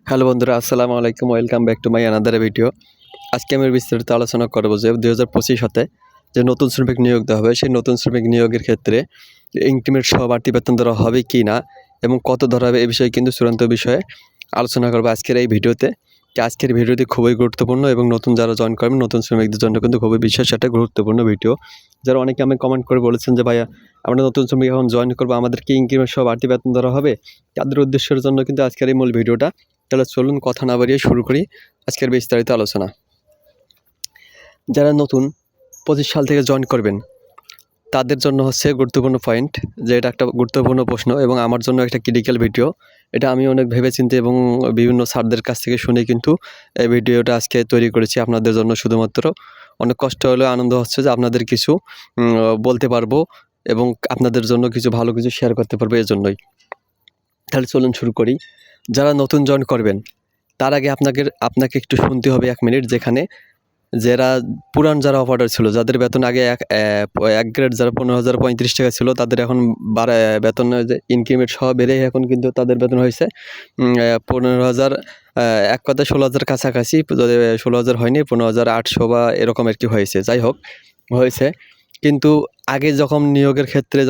Hello বন্ধুরা, আসসালামু আলাইকুম। Welcome back to my another video. আজকে আমি বিস্তারিত আলোচনা করব যে 2025 সালে যে নতুন শ্রমিক নিয়োগ দেওয়া হবে, সেই নতুন শ্রমিক নিয়োগের ক্ষেত্রে ইনক্রিমেন্ট সহ বাড়তি বেতন দেওয়া হবে কি না এবং কত ধরা হবে, এই বিষয়ে কিন্তু চূড়ান্ত বিষয়ে আলোচনা করব আজকের এই ভিডিওতে। আজকের ভিডিওটি খুবই গুরুত্বপূর্ণ এবং নতুন যারা জয়েন করবেন নতুন শ্রমিকদের জন্য কিন্তু খুবই বিশেষ একটা গুরুত্বপূর্ণ ভিডিও। যারা অনেকে আমি কমেন্ট করে বলেছেন যে ভাইয়া, আমরা নতুন শ্রমিক এখন জয়েন করবো, আমাদের কি ইনক্রিমেন্ট সহ বাড়তি বেতন দেওয়া হবে, তাদের উদ্দেশ্যের জন্য কিন্তু আজকের এই মূল ভিডিওটা। তাহলে চলুন কথা না বাড়িয়ে শুরু করি আজকের বিস্তারিত আলোচনা। যারা নতুন 25 সাল থেকে জয়েন করবেন তাদের জন্য হচ্ছে গুরুত্বপূর্ণ পয়েন্ট, যে এটা একটা গুরুত্বপূর্ণ প্রশ্ন এবং আমার জন্য একটা ক্রিটিক্যাল ভিডিও। এটা আমি অনেক ভেবেচিন্তে এবং বিভিন্ন স্যারদের কাছ থেকে শুনে কিন্তু এই ভিডিওটা আজকে তৈরি করেছি আপনাদের জন্য। শুধুমাত্র অনেক কষ্ট হলেও আনন্দ হচ্ছে যে আপনাদের কিছু বলতে পারবো এবং আপনাদের জন্য কিছু ভালো কিছু শেয়ার করতে পারবো, এর জন্যই। তাহলে চলুন শুরু করি। যারা নতুন জয়েন করবেন তার আগে আপনাকে একটু শুনতে হবে 1 মিনিট, যেখানে যারা পুরান যারা অপারেটর ছিল, যাদের বেতন আগে এক গ্রেড যারা 15,035 টাকা ছিল, তাদের এখন বেতন ইনক্রিমেন্ট সহ বেড়ে এখন কিন্তু তাদের বেতন হয়েছে 15,000, এক কথায় 16,000 কাছাকাছি। যদি 16,000 হয়নি, 15,800 বা এরকম আর কি হয়েছে। যাই হোক, হয়েছে। কিন্তু আগে যখন নিয়োগের ক্ষেত্রে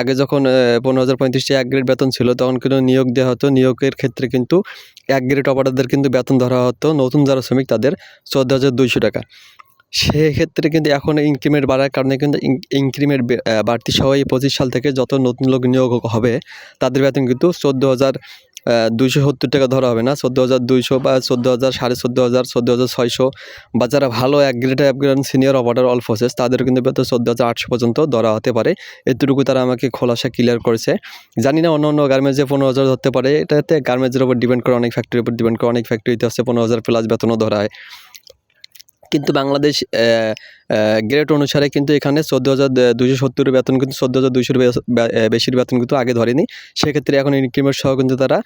আগে যখন 15,035 টাকা 1 গ্রেড বেতন ছিল, তখন কিন্তু নিয়োগ দেওয়া হতো। নিয়োগের ক্ষেত্রে কিন্তু 1 গ্রেড অপারেটরদের কিন্তু বেতন ধরা হতো নতুন যারা শ্রমিক তাদের 14,200 টাকা। সেক্ষেত্রে কিন্তু এখন ইনক্রিমেন্ট বাড়ার কারণে কিন্তু ইনক্রিমেন্ট বাড়তি সহ এই 25 সাল থেকে যত নতুন লোক নিয়োগ হবে তাদের বেতন কিন্তু 14,270 টাকা ধরা হবে না, 14,200 বা 14,000, 14,500, 14,600, বা যারা ভালো 1 grade senior operator all process তাদেরও কিন্তু বেতন 14,800 পর্যন্ত ধরা হতে পারে। এতটুকু তারা আমাকে খোলাসা ক্লিয়ার করেছে। জানি না অন্য গার্মেন্টসে 15,000 ধরতে পারে, এটাতে গার্মেন্টসের উপর ডিপেন্ড করে, অনেক ফ্যাক্টরির উপর ডিপেন্ড করে। অনেক ফ্যাক্টরিতে হচ্ছে 15,000 প্লাস বেতনও ধরা হয়। কিন্তু বাংলাদেশ গ্রেড অনুসারে কিন্তু এখানে 14,270 বেতন, কিন্তু 14,200 বেশির বেতন কিন্তু আগে ধরেনি। সেক্ষেত্রে এখন ইনক্রিমেন্ট সহ কিন্তু তারা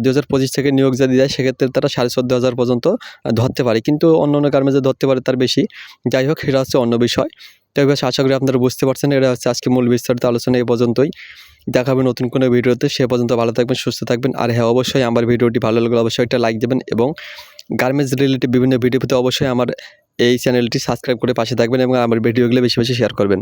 2025 থেকে নিয়োগ যদি দেয়, সেক্ষেত্রে তারা 14,500 পর্যন্ত ধরতে পারে, কিন্তু অন্য গার্মেন্টসে ধরতে পারে তার বেশি। যাই হোক, সেটা হচ্ছে অন্য বিষয়। তবে আশা করি আপনারা বুঝতে পারছেন। এটা হচ্ছে আজকে মূল বিস্তারিত আলোচনা এই পর্যন্তই। দেখা হবে নতুন কোনো ভিডিওতে। সে পর্যন্ত ভালো থাকবেন, সুস্থ থাকবেন। আর হ্যাঁ, অবশ্যই আমার ভিডিওটি ভালো লাগলে অবশ্যই একটা লাইক দেবেন এবং গার্মেন্টস রিলেটেড বিভিন্ন ভিডিও পেতে অবশ্যই আমার এই চ্যানেলটি সাবস্ক্রাইব করে পাশে থাকবেন এবং আমার ভিডিওগুলো বেশি বেশি শেয়ার করবেন।